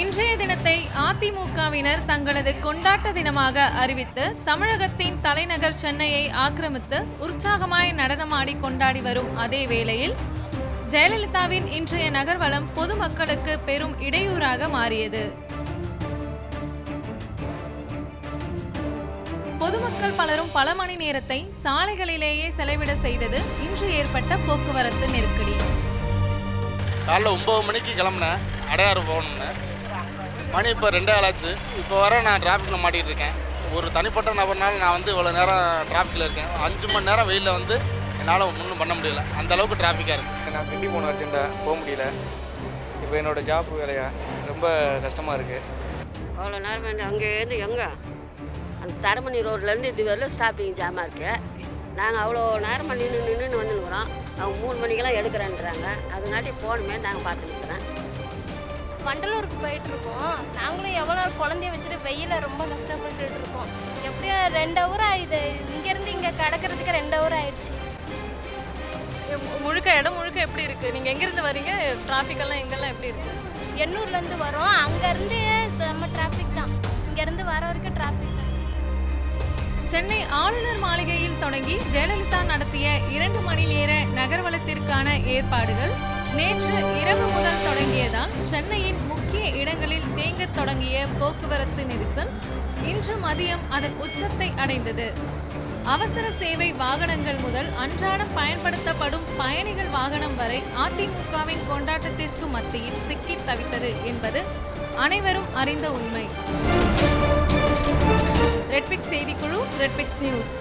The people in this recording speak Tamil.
இன்றைய தினத்தை அதிமுகவினர் தங்களது கொண்டாட்ட தினமாக அறிவித்து தமிழகத்தின் தலைநகர் சென்னையை ஆக்கிரமித்து உற்சாகமாய் நடனமாடி கொண்டாடி வரும் அதே வேளையில் ஜெயலலிதாவின் இன்றைய நகர்வலம் பொதுமக்களுக்கு பெரும் இடையூறாக மாறியது. பொதுமக்கள் பலரும் பல மணி நேரத்தை சாலைகளிலேயே செலவிட செய்தது இன்று ஏற்பட்ட போக்குவரத்து நெருக்கடி. காலைல 9 மணிக்கு கிளம்புனேன், அடையாறு போகணும்னு. மணி இப்போ 2 ஆச்சு. இப்போ வர நான் டிராஃபிக்கில் மாட்டிகிட்டு இருக்கேன். ஒரு தனிப்பட்ட நபர்னால நான் இவ்வளோ நேரம் டிராஃபிக்கில் இருக்கேன். 5 மணி நேரம் வெயிலில் என்னால் ஒன்றும் பண்ண முடியல. அந்த அளவுக்கு டிராஃபிக்காக இருக்குது. நான் கிண்டி போன அர்ஜென்ட்டாக போக முடியல. இப்போ என்னோடய ஜாப் வேலையா ரொம்ப கஷ்டமாக இருக்குது. அவ்வளோ நேரம் அங்கேருந்து எங்கே அந்த தரமணி ரோட்லேருந்து இது வரல ஸ்டாப்பிங் ஜாமாக இருக்குது. நாங்கள் அவ்வளோ நேரம் நின்று வந்துருக்குறோம். அவங்க 3 மணிக்கெல்லாம் எடுக்கிறேன்றாங்க. அதனாட்டி போகணுமே நாங்கள் பார்த்துருக்குறேன். வண்டலூருக்கு போயிட்டுருக்கோம். நாங்களும் எவ்வளோ குழந்தைய வச்சுட்டு வெயிலில் ரொம்ப கஷ்டப்பட்டுட்டு இருக்கோம். எப்படியும் 2 ஹவர் ஆயிடுது. இங்கேருந்து இங்கே கிடக்கிறதுக்கு 2 ஹவர் ஆயிடுச்சு. இடம் முழுக்க எப்படி இருக்குது? நீங்கள் எங்கேருந்து வரீங்க? டிராஃபிக்கெல்லாம் எங்கெல்லாம் எப்படி இருக்குது? எண்ணூர்லேருந்து வரோம். அங்கேருந்து செம்ம டிராஃபிக் தான். இங்கேருந்து வர வரைக்கும் டிராஃபிக் தான். சென்னை ஆளுநர் மாளிகையில் தொடங்கி ஜெயலலிதா நடத்திய 2 மணி நேர நகர்வலத்திற்கான ஏற்பாடுகள் நேற்று இரவு முதல் தொடங்கியதால் சென்னையின் முக்கிய இடங்களில் தேங்கத் தொடங்கிய போக்குவரத்து நெரிசல் இன்று மதியம் அதன் உச்சத்தை அடைந்தது. அவசர சேவை வாகனங்கள் முதல் அன்றாடம் பயன்படுத்தப்படும் பயணிகள் வாகனம் வரை அதிமுகவின் கொண்டாட்டத்திற்கு மத்தியில் சிக்கி தவித்தது என்பது அனைவரும் அறிந்த உண்மை. ரெட்பிக்ஸ் செய்திக்குழு, ரெட்பிக்ஸ் நியூஸ்.